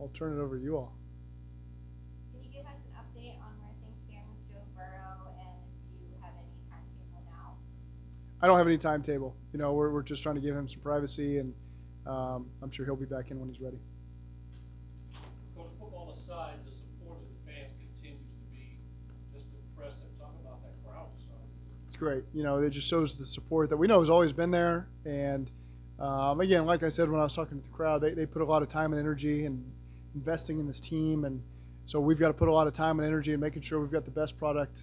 I'll turn it over to you all. Can you give us an update on where things stand with Joe Burrow and if you have any timetable now? I don't have any timetable. We're just trying to give him some privacy, and I'm sure he'll be back in when he's ready. Coach, football aside, the support of the fans continues to be just impressive. Talk about that crowd this Sunday. It's great. It just shows the support that we know has always been there. And again, like I said when I was talking to the crowd, they put a lot of time and energy and investing in this team. And so we've got to put a lot of time and energy in making sure we've got the best product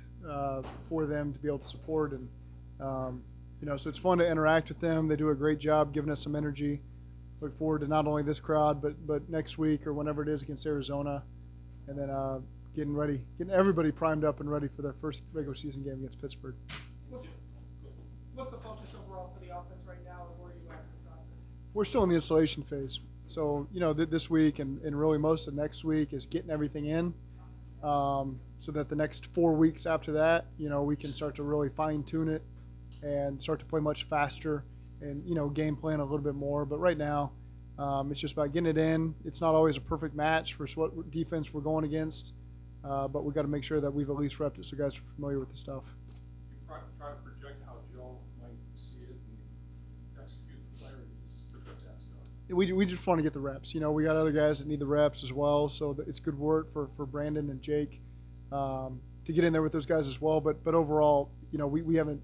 for them to be able to support. And, so it's fun to interact with them. They do a great job giving us some energy. Look forward to not only this crowd, but next week or whenever it is against Arizona. And then getting everybody primed up and ready for their first regular season game against Pittsburgh. What's the focus overall for the offense right now, and where are you at in the process? We're still in the installation phase. So, this week and really most of next week is getting everything in so that the next 4 weeks after that, we can start to really fine-tune it and start to play much faster and, game plan a little bit more. But right now, it's just about getting it in. It's not always a perfect match for what defense we're going against, but we've got to make sure that we've at least repped it so guys are familiar with the stuff. You try to project how Joe might see it and execute the player. You just project that stuff. We just want to get the reps. We got other guys that need the reps as well, so it's good work for Brandon and Jake to get in there with those guys as well. But overall, we haven't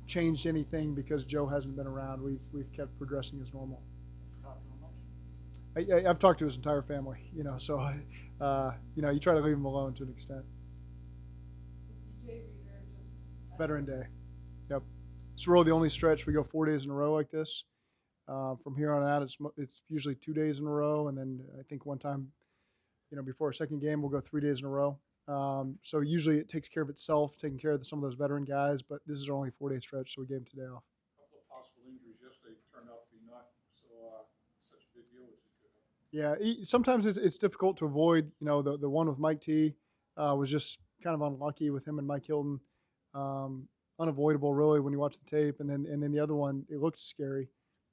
changed anything because Joe hasn't been around. We've kept progressing as normal. I've talked to his entire family, so you try to leave him alone to an extent. Veteran Day. Yep. It's really the only stretch we go 4 days in a row like this. From here on out, it's usually 2 days in a row, and then I think one time, before our second game, we'll go 3 days in a row. So usually it takes care of itself, taking care of some of those veteran guys, but this is our only 4-day stretch, so we gave him today off. A couple of possible injuries yesterday turned out to be not such a big deal, which is good. Yeah, sometimes it's difficult to avoid. The one with Mike T was just kind of unlucky with him and Mike Hilton. Unavoidable, really, when you watch the tape. And then the other one, it looked scary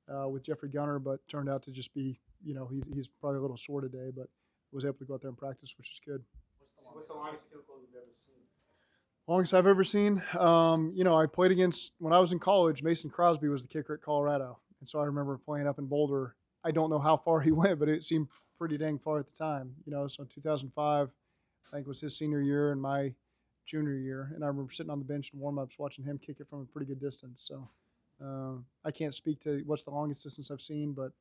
with Jeffrey Gunner, but turned out to just be, he's probably a little sore today, but was able to go out there and practice, which is good. What's the longest field goal you've ever seen? Longest I've ever seen. I played against, when I was in college, Mason Crosby was the kicker at Colorado. And so I remember playing up in Boulder. I don't know how far he went, but it seemed pretty dang far at the time. So 2005, I think, was his senior year and my junior year. And I remember sitting on the bench in warm-ups watching him kick it from a pretty good distance. So I can't speak to what's the longest distance I've seen, but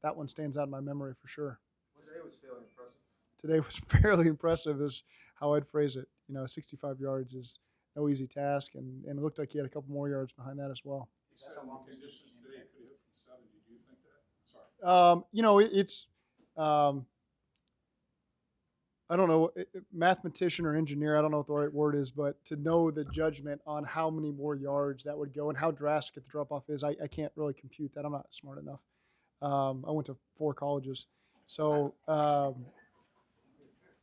that one stands out in my memory for sure. Today was fairly impressive. Today was fairly impressive is how I'd phrase it. 65 yards is no easy task, and it looked like he had a couple more yards behind that as well. Is that the longest distance today could hit from 70? Do you think that? Sorry. It's I don't know, mathematician or engineer, I don't know what the right word is, but to know the judgment on how many more yards that would go and how drastic the drop-off is, I can't really compute that. I'm not smart enough. I went to 4 colleges. So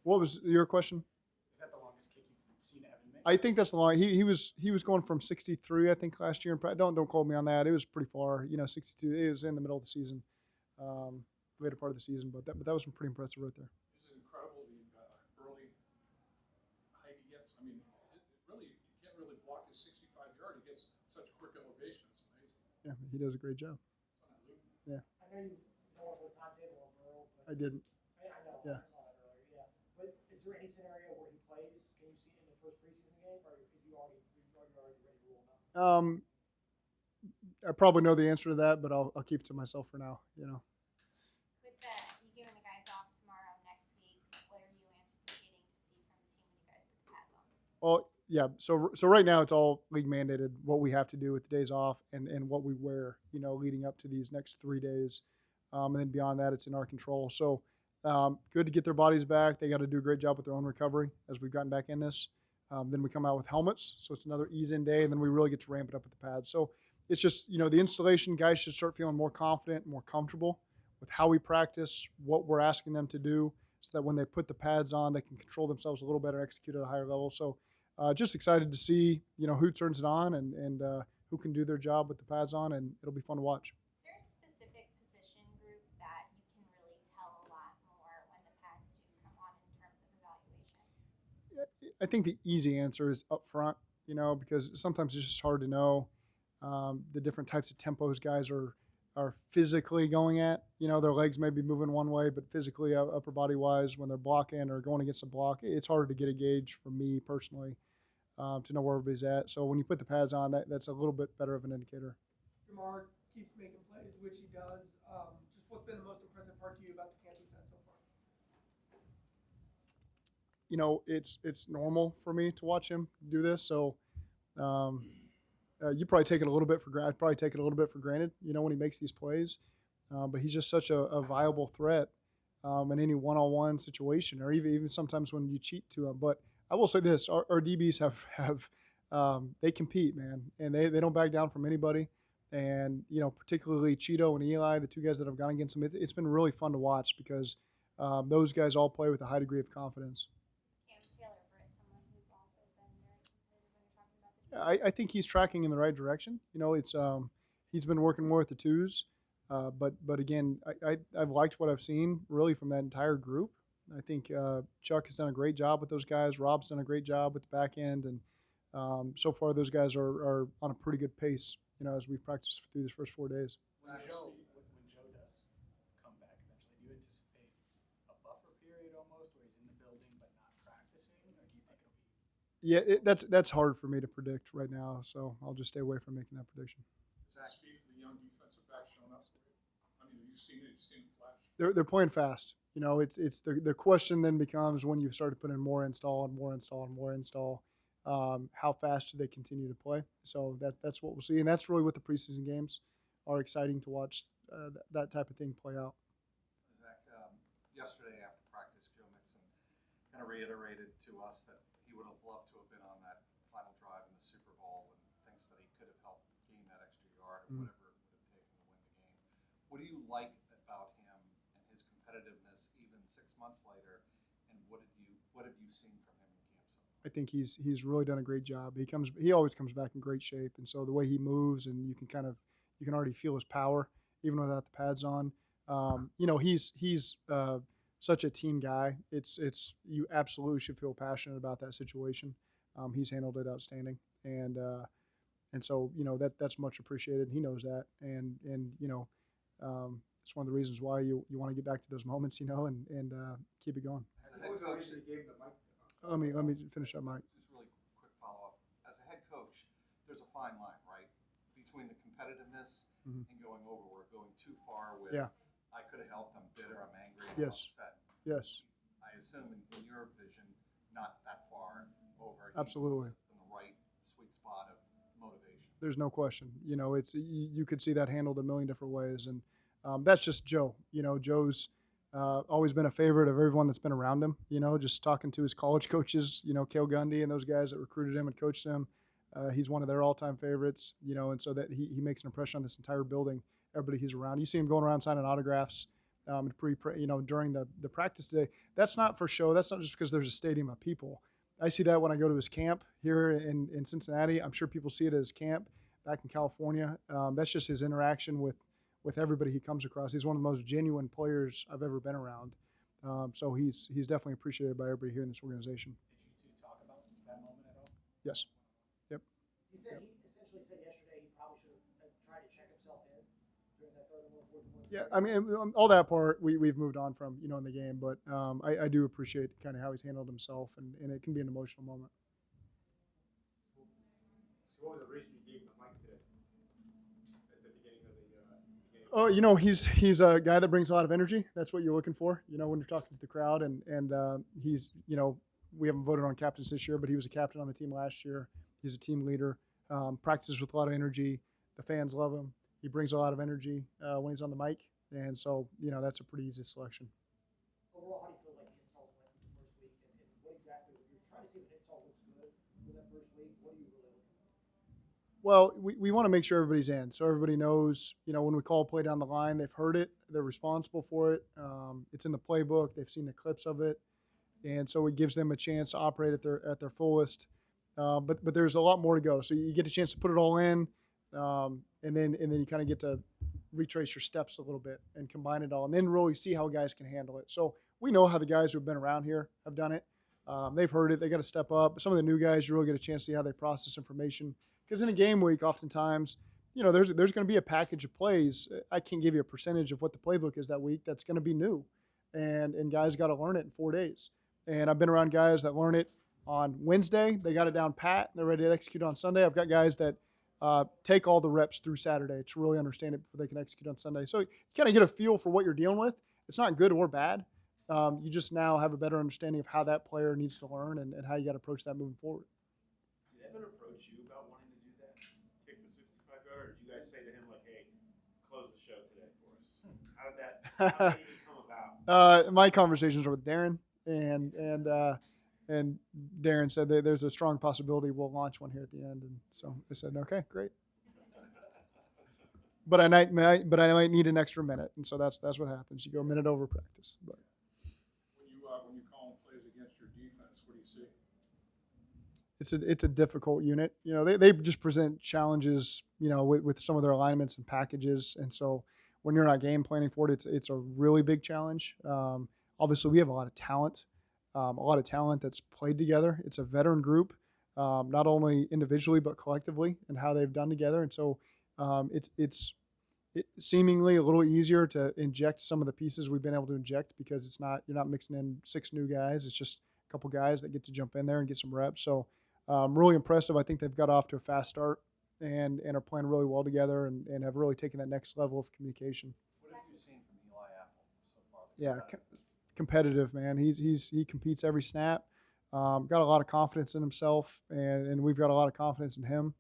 what was your question? Is that the longest kick you've seen Evan make? I think that's the long. He was going from 63, I think, last year. Don't quote me on that. It was pretty far. 62. It was in the middle of the season, later part of the season. But that was pretty impressive right there. It's incredible the early height he gets. I mean, you can't really block his 65-yard. He gets such quick elevation. It's amazing. Yeah, he does a great job. Yeah. I know you know the timetable on Burrow. I didn't. I know. Yeah. I saw that earlier. Yeah. But is there any scenario where he plays? Can you see it in the first preseason game, or is he already ready to roll now? I probably know the answer to that, but I'll keep it to myself for now. With you giving the guys off tomorrow, next week, what are you anticipating to see from the team when you guys put the pads on? Well, yeah. So right now it's all league mandated what we have to do with the days off and what we wear, leading up to these next 3 days. And then beyond that, it's in our control. So good to get their bodies back. They got to do a great job with their own recovery as we've gotten back in this. Then we come out with helmets. So it's another ease in day. And then we really get to ramp it up with the pads. So it's just, the installation, guys should start feeling more confident, more comfortable with how we practice, what we're asking them to do, so that when they put the pads on, they can control themselves a little better, execute at a higher level. So just excited to see, who turns it on and who can do their job with the pads on, and it'll be fun to watch. Is there a specific position group that you can really tell a lot more when I think the easy answer is up front, because sometimes it's just hard to know the different types of tempos guys are physically going at. Their legs may be moving one way, but physically, upper body wise, when they're blocking or going against a block, it's harder to get a gauge for me personally to know where everybody's at. So when you put the pads on, that's a little bit better of an indicator. Jamar keeps making plays, which he does. Just what's been the most impressive part to you about the camp he's had so far? It's normal for me to watch him do this. So you probably take it a little bit for granted. I'd probably take it a little bit for granted, when he makes these plays. But he's just such a viable threat in any one-on-one situation, or even sometimes when you cheat to him. But I will say this: our DBs have they compete, man, and they don't back down from anybody. And particularly Cheeto and Eli, the two guys that have gone against him, it's been really fun to watch because those guys all play with a high degree of confidence. Cam Taylor, Britt, someone who's also been very competitive when you're talking about the I think he's tracking in the right direction. It's he's been working more with the twos, but again, I've liked what I've seen really from that entire group. I think Chuck has done a great job with those guys. Rob's done a great job with the back end, and so far those guys are on a pretty good pace. As we've practiced through these first 4 days. When Joe does come back eventually, do you anticipate a buffer period almost where he's in the building but not practicing, or do you think it'll be? Yeah, that's hard for me to predict right now, so I'll just stay away from making that prediction. Zach, speak of the young defensive back showing up for you. I mean, have you seen it? You've seen it flash? They're playing fast. It's the question then becomes when you start to put in more install and more install and more install. How fast do they continue to play? So that's what we'll see, and that's really what the preseason games are exciting to watch. That type of thing play out. Zach, yesterday after practice, Joe Mixon kind of reiterated to us that he would have loved to have been on that final drive in the Super Bowl and thinks that he could have helped gain that extra yard or whatever it would have taken to win the game. What do you like about him and his competitiveness even 6 months later, and what have you seen from him in camp so far? I think he's really done a great job. He always comes back in great shape, and so the way he moves, and you can already feel his power even without the pads on. He's such a team guy. It's you absolutely should feel passionate about that situation. He's handled it outstanding, and so that's much appreciated. He knows that, and it's one of the reasons why you want to get back to those moments, and keep it going. What was the reason you gave him the mic? Let me finish up, Mike. Just really quick follow-up. As a head coach, there's a fine line, right, between the competitiveness and going overboard, going too far with, Yeah. I could have helped, I'm bitter, I'm angry, I'm Yes. upset. Yes, I assume in your vision, not that far over. Absolutely. He's in the right sweet spot of motivation. there's no question. It's you could see that handled a million different ways, and that's just Joe. Joe's always been a favorite of everyone that's been around him. Just talking to his college coaches, Cale Gundy and those guys that recruited him and coached him. He's one of their all-time favorites, and so that he makes an impression on this entire building, everybody he's around. You see him going around signing autographs during the practice today. That's not for show. That's not just because there's a stadium of people. I see that when I go to his camp here in Cincinnati. I'm sure people see it at his camp back in California. That's just his interaction with everybody he comes across. He's one of the most genuine players I've ever been around. So he's definitely appreciated by everybody here in this organization. Did you two talk about that moment at all? Yes. Yep. He essentially said yesterday he probably should have tried to check himself in during that third and fourth and one. Yeah, I mean, all that part we've moved on from, in the game. But I do appreciate kind of how he's handled himself, and it can be an emotional moment. So what was the reason you gave him the mic today? At the beginning of the Oh, he's a guy that brings a lot of energy. That's what you're looking for, when you're talking to the crowd. And he's, we haven't voted on captains this year, but he was a captain on the team last year. He's a team leader, practices with a lot of energy. The fans love him. He brings a lot of energy when he's on the mic. And so, that's a pretty easy selection. Overall, how do you feel like the installs went the first week, and what exactly, if you're trying to see if an install looks good for that first week, what are you really looking for? Well, we want to make sure everybody's in, so everybody knows. When we call a play down the line, they've heard it, they're responsible for it. It's in the playbook, they've seen the clips of it, and so it gives them a chance to operate at their fullest. But there's a lot more to go. So you get a chance to put it all in, and then you kind of get to retrace your steps a little bit and combine it all, and then really see how guys can handle it. So we know how the guys who have been around here have done it. They've heard it. They got to step up. Some of the new guys, you really get a chance to see how they process information. Because in a game week, oftentimes, there's going to be a package of plays. I can't give you a percentage of what the playbook is that week. That's going to be new, and guys got to learn it in 4 days. And I've been around guys that learn it on Wednesday. They got it down pat. And they're ready to execute on Sunday. I've got guys that take all the reps through Saturday to really understand it before they can execute on Sunday. So you kind of get a feel for what you're dealing with. It's not good or bad. You just now have a better understanding of how that player needs to learn and how you got to approach that moving forward. Did Evan approach you about wanting to do that, kick the 65-yarder, or did you guys say to him, like, hey, close the show today for us? How did that even come about? My conversations are with Darren, and Darren said that there's a strong possibility we'll launch one here at the end. And so I said, okay, great. But I might need an extra minute, and so that's what happens. You go a minute over practice. But When you call them plays against your defense, what do you see? it's a difficult unit. They just present challenges, with some of their alignments and packages, and so when you're not game planning for it, it's a really big challenge. Obviously, we have a lot of talent that's played together. It's a veteran group, not only individually but collectively, and how they've done together, and so. It's seemingly a little easier to inject some of the pieces we've been able to inject because you're not mixing in 6 new guys. It's just a couple guys that get to jump in there and get some reps. So really impressive. I think they've got off to a fast start and are playing really well together and have really taken that next level of communication. What have you seen from Eli Apple so far? Yeah, competitive, man. He competes every snap. Got a lot of confidence in himself, and we've got a lot of confidence in him.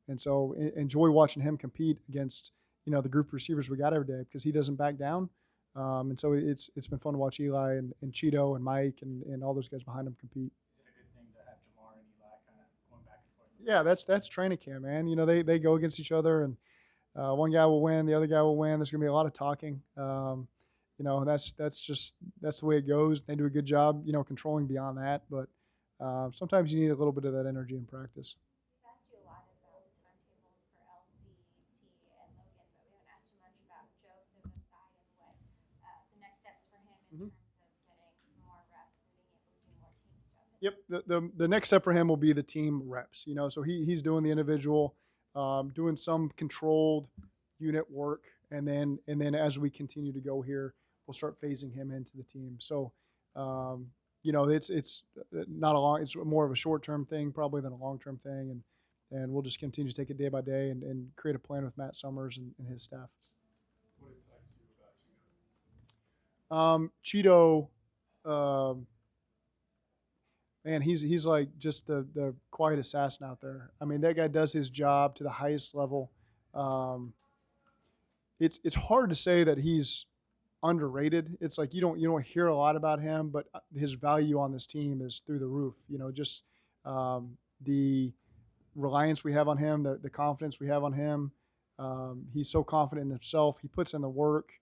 And so enjoy watching him compete against, the group of receivers we got every day because he doesn't back down. And so it's been fun to watch Eli and Cheeto and Mike and all those guys behind him compete. Is it a good thing to have Jamar and Eli kind of going back and forth? Yeah, that's training camp, man. They go against each other, and one guy will win, the other guy will win. There's going to be a lot of talking. And that's the way it goes. They do a good job, controlling beyond that. But sometimes you need a little bit of that energy in practice. We've asked you a lot about the timetables for LC, T, and Logan, but we haven't asked you much about Joseph's side and what the next steps for him in terms of getting some more reps and being able to do more team stuff. Yep. The next step for him will be the team reps. So he's doing the individual, doing some controlled unit work, and then as we continue to go here, we'll start phasing him into the team. So, it's not it's more of a short-term thing probably than a long-term thing, and we'll just continue to take it day by day and create a plan with Matt Summers and his staff. What excites you about Cheeto, man, he's like just the quiet assassin out there. I mean, that guy does his job to the highest level. It's hard to say that he's underrated. It's like you don't hear a lot about him, but his value on this team is through the roof. Just the reliance we have on him, the confidence we have on him. He's so confident in himself. He puts in the work.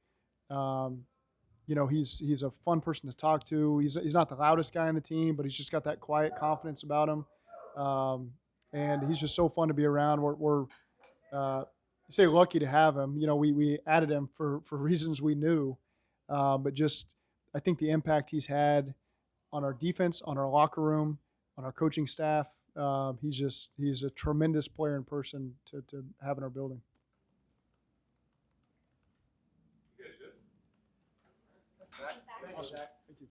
He's a fun person to talk to. He's not the loudest guy on the team, but he's just got that quiet confidence about him. And he's just so fun to be around. We're say lucky to have him. We added him for reasons we knew. But just I think the impact he's had on our defense, on our locker room, on our coaching staff, he's a tremendous player in person to have in our building. You guys good? That's that. Thanks, Zach. Awesome. Thank you.